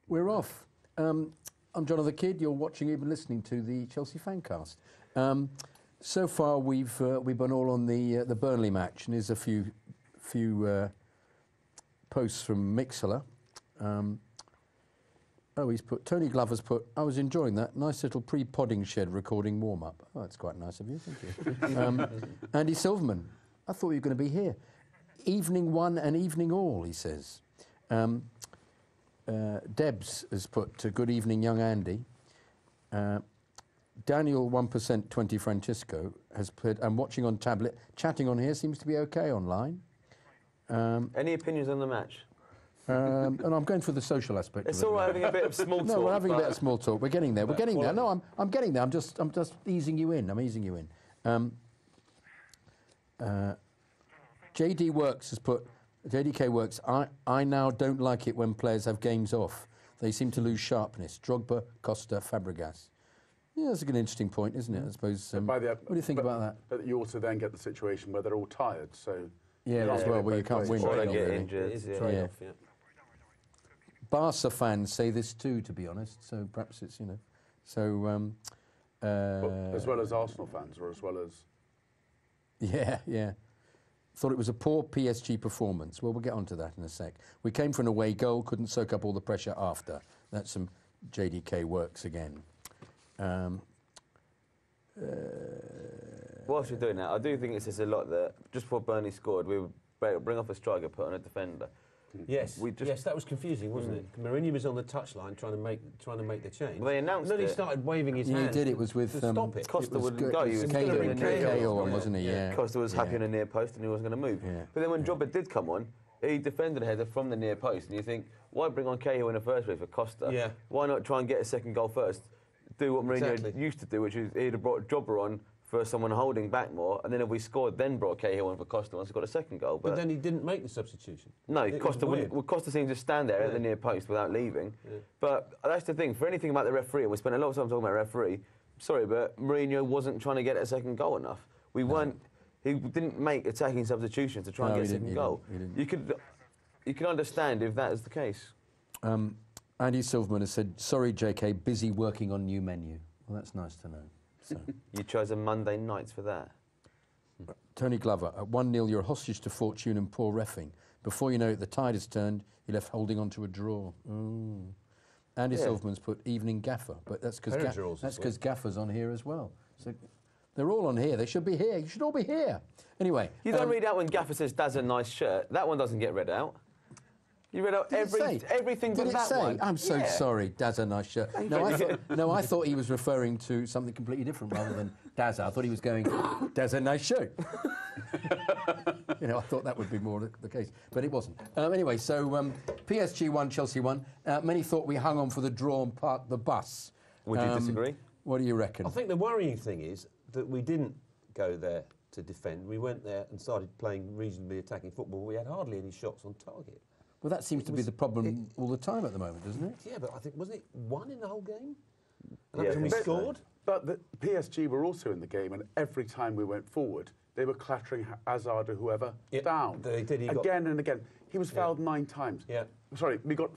We're off. I'm Jonathan Kydd. You're watching, even listening to the Chelsea FanCast. So far, we've been all on the Burnley match, and here's a few posts from Mixler. He's put, Tony Glover's put, I was enjoying that nice little pre-podding shed recording warm-up. Oh, that's quite nice of you, thank you. Andy Silverman, I thought you were going to be here. Evening one and evening all, he says. Debs has put, good evening, young Andy. Daniel 1% 20 Francisco has put, I'm watching on tablet, chatting on here seems to be okay online. Any opinions on the match? And I'm going for the social aspect. It's all right having a bit of small talk. No, we're having a bit of small talk. We're getting there. We're getting there. No, I'm getting there. I'm just easing you in. I'm easing you in. JD Works has put, JDK Works, I now don't like it when players have games off. They seem to lose sharpness. Drogba, Costa, Fabregas. Yeah, that's a good interesting point, isn't it? I suppose. What do you think about that? But you also then get the situation where they're all tired, so... Yeah, as well, where you can't win. Or they get injured. It is a trade-off, yeah. Barca fans say this too, to be honest, so perhaps it's, so... as well as Arsenal fans, or as well as... Yeah. Thought it was a poor PSG performance. Well, we'll get onto that in a sec. We came for an away goal, couldn't soak up all the pressure after. That's some JDK Works again. Whilst we're doing that, I do think it says a lot that just before Burnley scored, we would bring off a striker, put on a defender. Yes, that was confusing, wasn't it? Mourinho was on the touchline trying to make the change. Well, they announced and then it. he started waving his hand. He did. It was with to stop it. Costa wouldn't go. He was Cahill, wasn't he? Yeah. Costa was happy on the near post and he wasn't going to move. Yeah. But then when Drogba did come on, he defended a header from the near post, and you think, why bring on Cahill in the first place for Costa? Yeah. Why not try and get a second goal first? Do what Mourinho used to do, which is he'd have brought Drogba on for someone holding back more, and then if we scored, then brought Cahill on for Costa once he got a second goal. But then he didn't make the substitution. No, Costa seemed to stand there at the near post without leaving. Yeah. But that's the thing, for anything about the referee, and we spent a lot of time talking about referee, sorry, but Mourinho wasn't trying to get a second goal enough. He didn't make attacking substitutions to try and get a second goal. You could understand if that is the case. Andy Silverman has said, sorry, JK, busy working on new menu. Well, that's nice to know. So. You chose a Monday nights for that. Tony Glover, at 1-0, you're a hostage to fortune and poor reffing. Before you know it, the tide has turned. You're left holding on to a draw. Andy Silverman's put evening gaffer, but that's because Gaffer's on here as well. So they're all on here. They should be here. You should all be here. Anyway. You don't read out when Gaffer says, "That's a nice shirt." That one doesn't get read out. You read out everything but that one. I'm so sorry, Daz a nice shirt. No, I thought he was referring to something completely different rather than Daz. I thought he was going, Daz a nice shirt. I thought that would be more the case, but it wasn't. Anyway, so PSG won, Chelsea won. Many thought we hung on for the draw and parked the bus. Would you disagree? What do you reckon? I think the worrying thing is that we didn't go there to defend. We went there and started playing reasonably attacking football. We had hardly any shots on target. Well, that seems to be the problem all the time at the moment, doesn't it? Yeah, but I think, wasn't it one in the whole game? And we scored? But the PSG were also in the game, and every time we went forward, they were clattering Hazard or whoever down. They did. Again and again. He was fouled 9 times. Yeah. Sorry, we got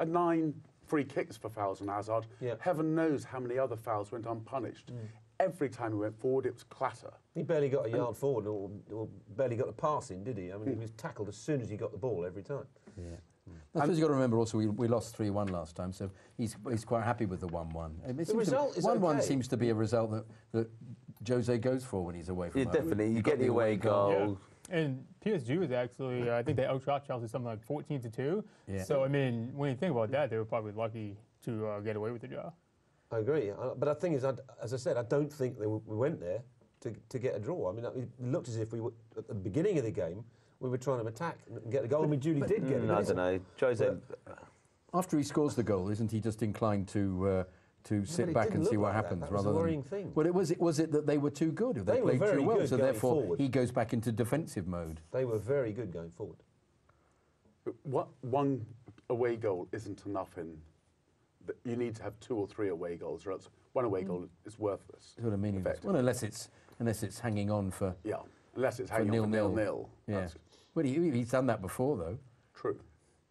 9 free kicks for fouls on Hazard. Yeah. Heaven knows how many other fouls went unpunished. Every time we went forward, it was clatter. He barely got a yard forward or barely got the pass in, did he? I mean, he was tackled as soon as he got the ball every time. Yeah. I suppose you've got to remember also we lost 3-1 last time, so he's quite happy with the 1-1. The result is 1-1 seems to be a result that Jose goes for when he's away from home. Definitely. You get the away goal. Yeah. And PSG was actually, I think they outshot Chelsea something like 14-2. Yeah. So, I mean, when you think about that, they were probably lucky to get away with the draw. I agree. But the thing is, as I said, I don't think we went there to get a draw. I mean, it looked as if we were, at the beginning of the game, we were trying to attack and get the goal. I mean, Julie did get it. I don't know. Jose... After he scores the goal, isn't he just inclined to sit back and see what happens? That was a worrying thing. Well, was it that they were too good? They were played very too well, good so going therefore forward. He goes back into defensive mode. They were very good going forward. One away goal isn't enough you need to have 2 or 3 away goals, or else one away goal is worthless. It's what I mean. Well, unless it's hanging on for unless it's hanging on for 0-0. Yeah. Well, he's done that before, though. True.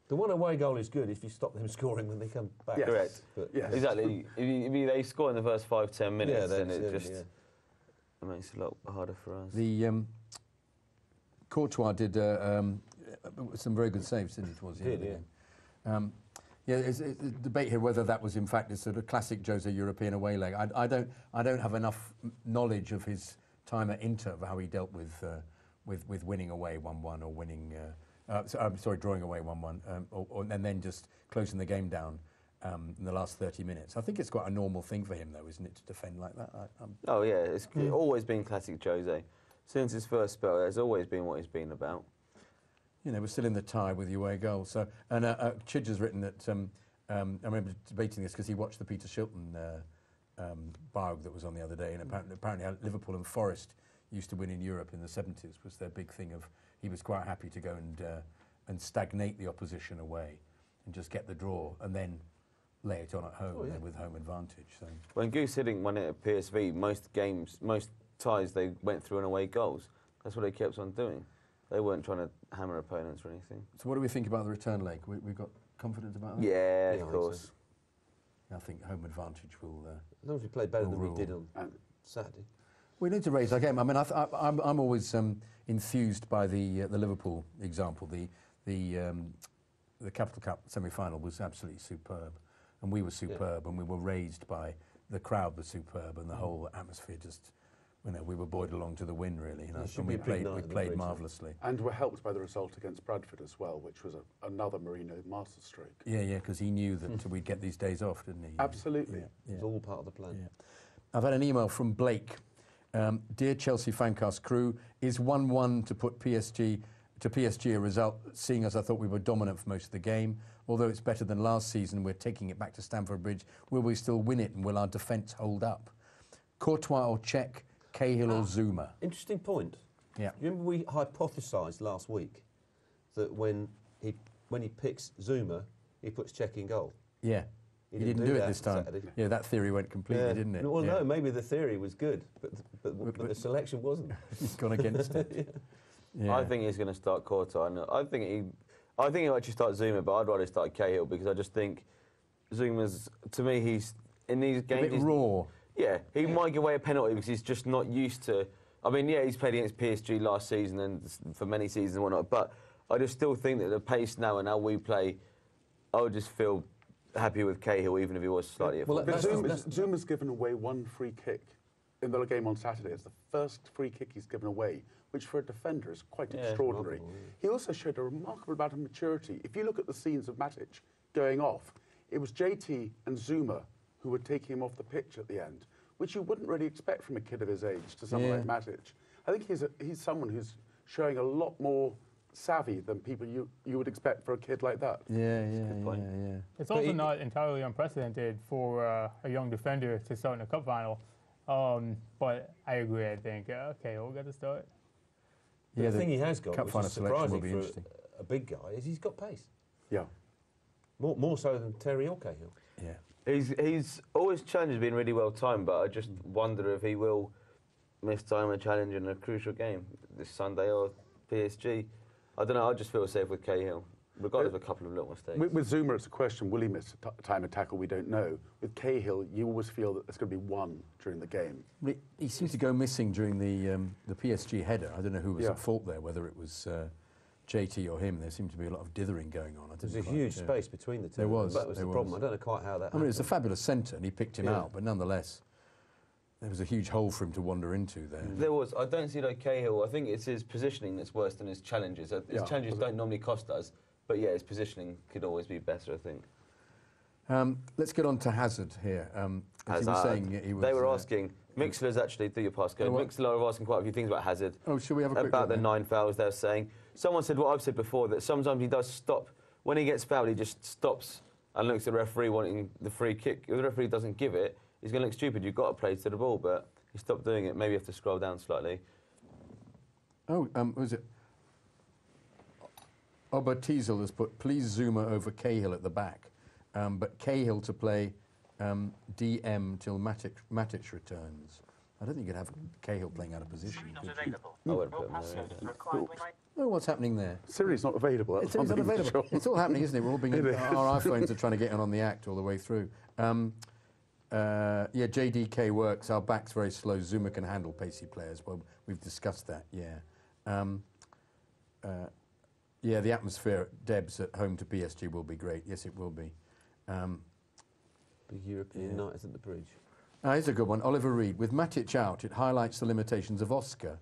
The one away goal is good if you stop them scoring when they come back. Yes. Correct. But Exactly. If they score in the first 5-10 minutes, then it that's just it makes it a lot harder for us. The Courtois did some very good saves, didn't he, towards the end of the game? There's a debate here whether that was in fact a sort of classic Jose European away leg. I don't have enough knowledge of his time at Inter of how he dealt with winning away 1-1 or winning. Drawing away 1-1, and then just closing the game down in the last 30 minutes. I think it's quite a normal thing for him, though, isn't it, to defend like that? Oh yeah, it's always been classic Jose. Since his first spell, that's always been what he's been about. You know, we're still in the tie with the away goal. So, and Kydd has written that. I remember debating this because he watched the Peter Shilton biog that was on the other day, and apparently Liverpool and Forest used to win in Europe in the 70s. Was their big thing of. He was quite happy to go and stagnate the opposition away and just get the draw and then lay it on at home with home advantage. So. When Goose Hiddink won it at PSV, most ties they went through and away goals. That's what they kept on doing. They weren't trying to hammer opponents or anything. So what do we think about the return leg? We've got confidence about that? Yeah, of course. I think home advantage will. As long as we play better than we did on Saturday. We need to raise our game. I mean, I'm always enthused by the Liverpool example. The Capital Cup semi-final was absolutely superb, and we were superb, and we were raised by the crowd was superb, and the whole atmosphere just, we were buoyed along to the win, really. And we played marvellously. And were helped by the result against Bradford as well, which was another Mourinho masterstroke. Yeah, because he knew that we'd get these days off, didn't he? Absolutely. Yeah. It was all part of the plan. Yeah. I've had an email from Blake. Dear Chelsea FanCast crew, is 1-1 to put PSG a result, seeing as I thought we were dominant for most of the game? Although it's better than last season, we're taking it back to Stamford Bridge. Will we still win it, and will our defence hold up? Courtois or Cech, Cahill or Zuma? Interesting point. Yeah. You remember we hypothesised last week that when he picks Zuma, he puts Cech in goal. Yeah. He didn't do it this time. Saturday. Yeah, that theory went completely, didn't it? Well, no, maybe the theory was good, but the selection wasn't. He's gone against it. Yeah. I think he's going to start Courtois. I think he'll actually start Zuma, but I'd rather start Cahill because I just think Zuma's, to me, he's in these games. A bit raw. Yeah, he might give away a penalty because he's just not used to. I mean, yeah, he's played against PSG last season and for many seasons and whatnot, but I just still think that the pace now and how we play, I would just feel happy with Cahill, even if he was slightly at fault. But Zuma's given away one free kick in the game on Saturday. It's the first free kick he's given away, which for a defender is quite extraordinary. He also showed a remarkable amount of maturity. If you look at the scenes of Matic going off, it was JT and Zuma who were taking him off the pitch at the end, which you wouldn't really expect from a kid of his age to someone like Matic. I think he's someone who's showing a lot more savvy than people you would expect for a kid like that. Yeah. It's also not entirely unprecedented for a young defender to start in a cup final. But I agree, I think Cahill will get the start. The thing he has got, cup which final is selection will surprising be for interesting. a big guy, is he's got pace. Yeah. More so than Terry or Cahill. Yeah. He's always challenges been really well timed, but I just wonder if he will miss time a challenge in a crucial game this Sunday or PSG. I don't know. I just feel safe with Cahill, regardless of a couple of little mistakes. With Zuma, it's a question: will he miss a time tackle? We don't know. With Cahill, you always feel that there's going to be one during the game. He seemed to go missing during the PSG header. I don't know who was at fault there, whether it was JT or him. There seemed to be a lot of dithering going on. There's a huge space between the two. There was. That was the problem. I don't know quite how that happened. I mean, it's a fabulous centre, and he picked him out, but nonetheless, there was a huge hole for him to wander into there. There was. I don't see like Cahill. I think it's his positioning that's worse than his challenges. His challenges don't normally cost us, but yeah, his positioning could always be better, I think. Let's get on to Hazard here. As he was saying, they were asking. Mixler's actually, do your passcode. Mixler are asking quite a few things about Hazard. Oh, should we have a quick about look the 9 fouls they're saying. Someone said what I've said before, that sometimes he does stop. When he gets fouled, he just stops and looks at the referee wanting the free kick. If the referee doesn't give it, he's going to look stupid. You've got to play to the ball, but he stopped doing it. Maybe you have to scroll down slightly. Oh, was it? Obertiesel has put, please Zuma over Cahill at the back, but Cahill to play DM till Matic returns. I don't think you could have Cahill playing out of position. I wouldn't put him there. Oh, what's happening there? Siri's not available. That's It's one thing for unavailable. sure. It's all happening, isn't it? We're all being our iPhones are trying to get in on the act all the way through. Yeah, JDK works. Our back's very slow. Zuma can handle pacey players. Well, we've discussed that. Yeah. Yeah, the atmosphere at Debs at home to PSG will be great. Yes, it will be. Big European night is at the bridge. Here's a good one. Oliver Reed. With Matic out, it highlights the limitations of Oscar.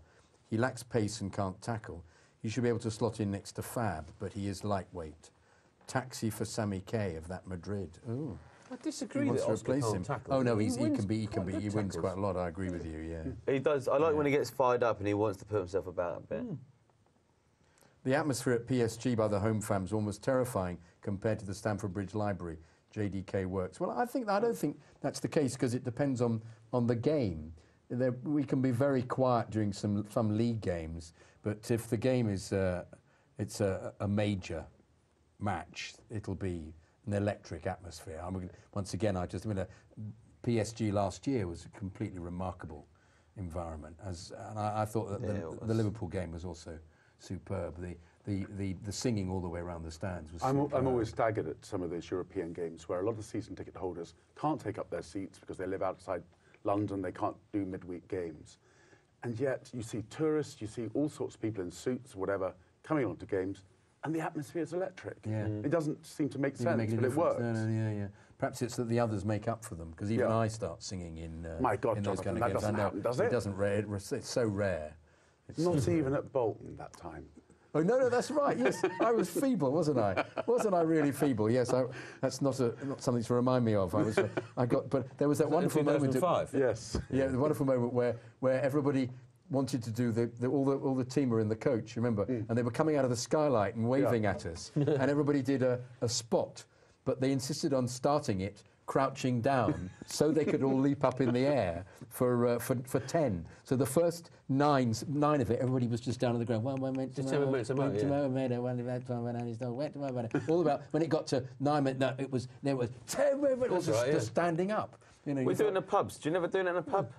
He lacks pace and can't tackle. He should be able to slot in next to Fab, but he is lightweight. Taxi for Sammy K of that Madrid. Ooh. I disagree He wants that to Oscar replace can't him. tackle. Oh no, he wins can be. quite good He wins tackles. quite a lot. I agree with you. Yeah. He does. I like when he gets fired up and he wants to put himself about a bit. The atmosphere at PSG by the home fans is almost terrifying compared to the Stamford Bridge Library. JDK works. Well, I don't think that's the case because it depends on the game. We can be very quiet during some league games, but if the game is it's a major match, it'll be an electric atmosphere. Once again, PSG last year was a completely remarkable environment, and I thought that the Liverpool game was also superb. The singing all the way around the stands was superb. I'm always staggered at some of those European games where a lot of season ticket holders can't take up their seats because they live outside London, they can't do midweek games. And yet you see tourists, you see all sorts of people in suits, whatever, coming onto games, and the atmosphere is electric. Yeah. It doesn't seem to make sense, Make a but it difference. works. Yeah. Perhaps it's that the others make up for them, because even I start singing in My God, in those Jonathan, kind of that games. doesn't happen, does it? It doesn't. It's so rare. Not even at Bolton that time. Oh no, that's right. Yes, I was feeble, wasn't I? Wasn't I really feeble? Yes, that's not something to remind me of. But there was that wonderful moment. 2005. Yes. Yeah, the wonderful moment where everybody wanted to do all the team were in the coach, remember, and they were coming out of the skylight and waving at us, and everybody did a spot, but they insisted on starting it crouching down so they could all leap up in the air for 10. So the first nine of it, everybody was just down on the ground. One went to all about when it got to 9 minutes. No, there was 10 minutes just standing up. You know, We do it in the pubs. Do you never do it in a pub?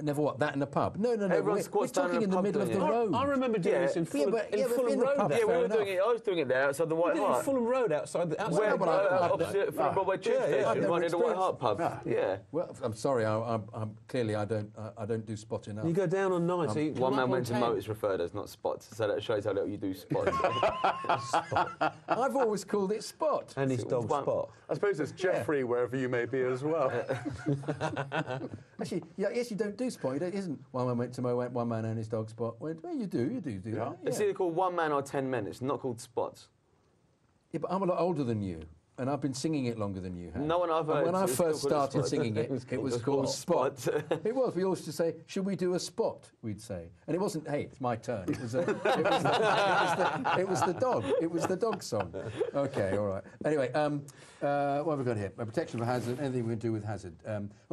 Never what? That in a pub? No. Everyone We're squats down talking in in a the pub, middle of the don't you? road. I remember doing this in Fulham, but in Fulham in the Road. pub, Yeah, we fair were enough. doing it. I was doing it there outside the We White did it in Hart. Fulham Road outside the Where, but I- opposite from Broadway Tube yeah. Station, I've never right near the White experienced- Hart pub. Yeah. Well, I'm sorry. I'm clearly I don't do spot enough. You go down on 9, so you come One up man on went to 10. moat is referred as, not spots. So that shows how little you do spots. I've always called it spot. And his dog One- Spot. I suppose it's Jeffrey wherever you may be as well. Actually, yes, you don't do spot. It isn't one man went to mow, one man and his dog spot. Well, you do that. It's Yeah. either called 1 man or 10 men. It's not called spots. Yeah, but I'm a lot older than you, and I've been singing it longer than you have. No one I've And heard when I is still first called a started spot. singing it, it was called spot. Spot. It was. We always used to say, "Should we do a spot?" We'd say, and it wasn't. Hey, it's my turn. It was the dog. It was the dog song. Okay, all right. Anyway, what have we got here? Protection for Hazard. Anything we can do with Hazard?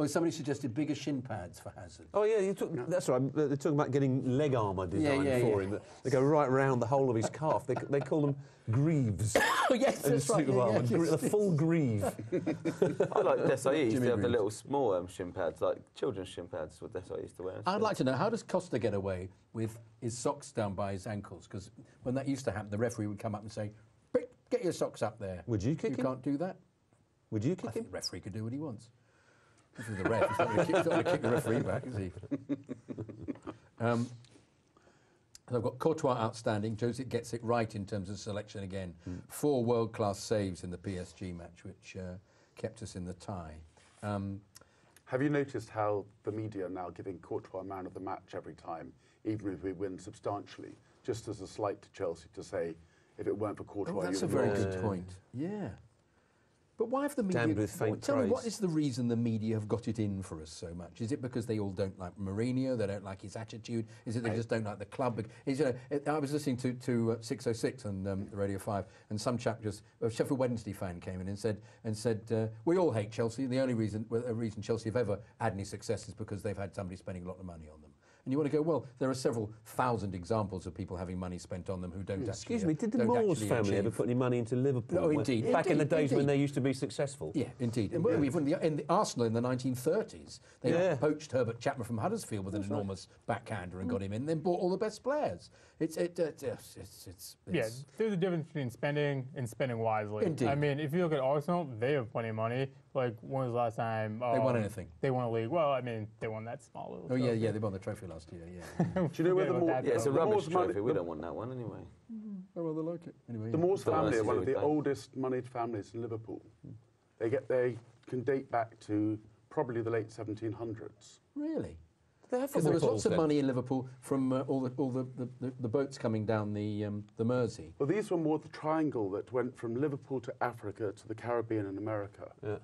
Somebody suggested bigger shin pads for Hazard. Oh yeah, that's right. They're talking about getting leg armour designed for him. They go right round the whole of his calf. They call them greaves. Yes, And that's right. suit of armour, the full greave. I like Desai used Jimmy to have the Greaves. little small shin pads, like children's shin pads, what Desai used to wear. I'd like to know, how does Costa get away with his socks down by his ankles? Because when that used to happen, the referee would come up and say, "Get your socks up there." Would you kick You him? can't do that. Would you I kick think him? the referee could do what he wants. This is the ref. He's not going to kick the referee back, is he? So I've got Courtois outstanding. Jose gets it right in terms of selection again. 4 world-class saves in the PSG match, which kept us in the tie. Have you noticed how the media are now giving Courtois man of the match every time, even if we win substantially, just as a slight to Chelsea to say, if it weren't for Courtois, That's you a would very have good lost. point. Yeah. But why have the media... Damned with faint tell me, what praise. is the reason the media have got it in for us so much? Is it because they all don't like Mourinho, they don't like his attitude? Is it they just don't like the club? I was listening to 606 on Radio 5, and some chap a Sheffield Wednesday fan came in and said we all hate Chelsea. The only reason Chelsea have ever had any success is because they've had somebody spending a lot of money on them. And you want to go, well, there are several thousand examples of people having money spent on them who don't actually. Excuse me, did the Moores family ever put any money into Liverpool? No, indeed. Back in the days when they used to be successful. Yeah, indeed. And even in the Arsenal in the 1930s, they poached Herbert Chapman from Huddersfield with an enormous backhander and got him in, then bought all the best players. It's there's a difference between spending and spending wisely. Indeed. I mean, if you look at Arsenal, they have plenty of money. Like, when was the last time they won anything? They won a league. Well, I mean, they won that small little trophy. They won the trophy last year, Do you know where the Moores... Yeah, it's a rubbish trophy. We don't want that one anyway. I rather like it. Anyway, the Moores family are one of the oldest moneyed families in Liverpool. They can date back to probably the late 1700s. Really? Because there was lots of money in Liverpool from all the boats coming down the Mersey. Well, these were more the triangle that went from Liverpool to Africa to the Caribbean and America. Yeah.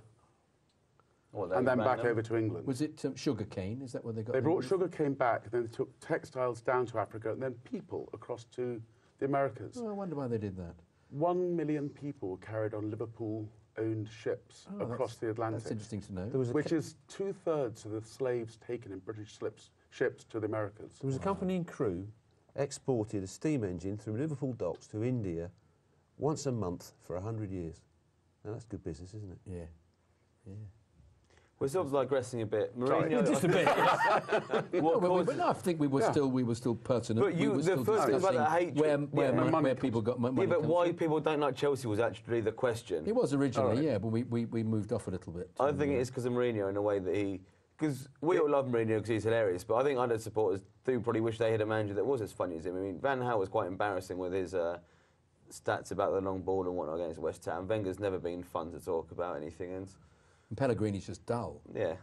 And then back over to England. Was it sugar cane? Is that where they got? They brought sugar cane back, then they took textiles down to Africa, and then people across to the Americas. Oh, I wonder why they did that. 1 million people were carried on Liverpool-owned ships across the Atlantic. That's interesting to know. Which is 2/3 of the slaves taken in British ships to the Americas. There was a company in crew exported a steam engine through Liverpool docks to India once a month for 100 years. Now that's good business, isn't it? Yeah. Yeah. We're sort of digressing a bit. Mourinho, just a bit. But no, I think we were still pertinent. But the first thing about the hatred, where people got money. Yeah, but why people don't like Chelsea was actually the question. It was originally, but we moved off a little bit. I think it is because of Mourinho in a way that because we all love Mourinho because he's hilarious, but I think other supporters do probably wish they had a manager that was as funny as him. I mean, Van Gaal was quite embarrassing with his stats about the long ball and whatnot against West Ham. Wenger's never been fun to talk about anything, and Pellegrini's just dull. Yeah.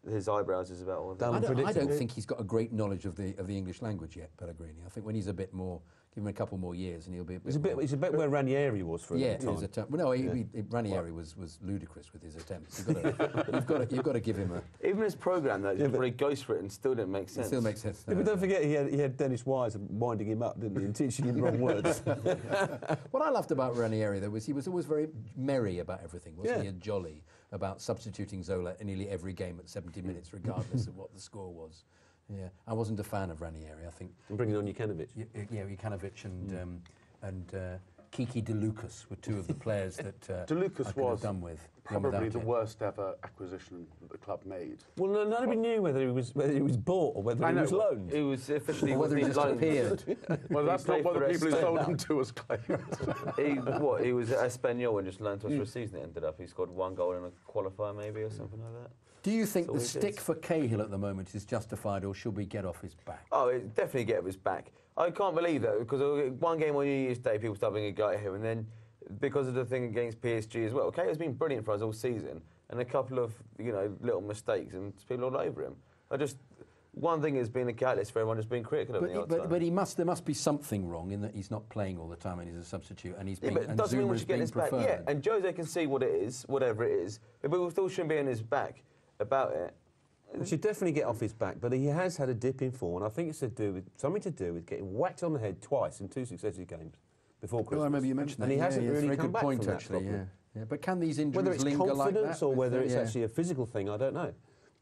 His eyebrows is about all that. I don't think he's got a great knowledge of the English language yet, Pellegrini. I think when he's a bit more, give him a couple more years and he'll be a bit He's a bit where Ranieri was for a time. His attempt. Well, no, Ranieri was ludicrous with his attempts. You've got to give him a... Even his programme, though, pretty ghostwritten, still didn't make sense. It still makes sense. No. But don't forget, he had Dennis Wise winding him up, didn't he, and teaching him wrong words. What I loved about Ranieri, though, was he was always very merry about everything, wasn't he? And jolly about substituting Zola in nearly every game at 70 minutes, regardless of what the score was. Yeah, I wasn't a fan of Ranieri. I think bringing on Jukanovic. Yeah, Jukanovic and Kiki De Lucas were two of the players that De Lucas was done with. Probably the worst ever acquisition that the club made. Well, nobody knew whether he was bought or whether he was loaned. He was officially whether he just appeared. Well, that's not what the people who sold him to us claimed. He was at Espanyol and just loaned to us for a season. It ended up he scored 1 goal in a qualifier maybe or something like that. Do you think the stick for Cahill at the moment is justified, or should we get off his back? Oh, definitely get off his back. I can't believe that, because one game on New Year's Day, people start having a go at him, and then because of the thing against PSG as well, Cahill's been brilliant for us all season, and a couple of little mistakes, and people all over him. One thing has been a catalyst for everyone just being critical of him. But there must be something wrong in that he's not playing all the time and he's a substitute and he's being but it doesn't mean we should get his back. Yeah, and Jose can see what it is, whatever it is, but we still shouldn't be on his back about it. We should definitely get off his back, but he has had a dip in form, and I think it's something to do with getting whacked on the head twice in 2 successive games before Christmas. I remember you mentioned that. And he hasn't really come back point, from actually, that yeah. But can these injuries whether it's linger like that? Whether it's confidence or whether it's actually a physical thing, I don't know.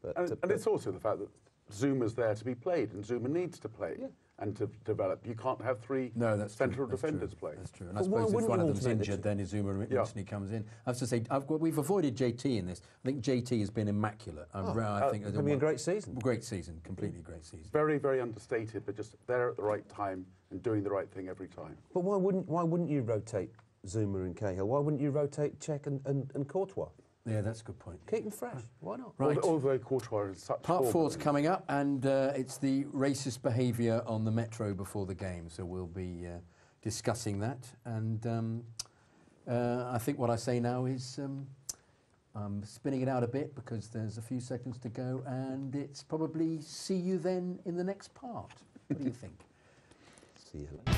But it's also the fact that Zuma's there to be played, and Zuma needs to play and to develop. You can't have 3 central defenders play. That's true. And I suppose if one of them's injured, then Zuma instantly comes in. I have to say, we've avoided JT in this. I think JT has been immaculate. I think having a great season. Great season, completely great season. Very, very understated, but just there at the right time and doing the right thing every time. But why wouldn't you rotate Zuma and Cahill? Why wouldn't you rotate Cech and Courtois? Yeah, that's a good point. Keep them fresh. Why not? Right. Although Courtois is such Part 4's coming up, and it's the racist behaviour on the metro before the game, so we'll be discussing that. And I think what I say now is I'm spinning it out a bit because there's a few seconds to go, and it's probably see you then in the next part. What do you think? See you later.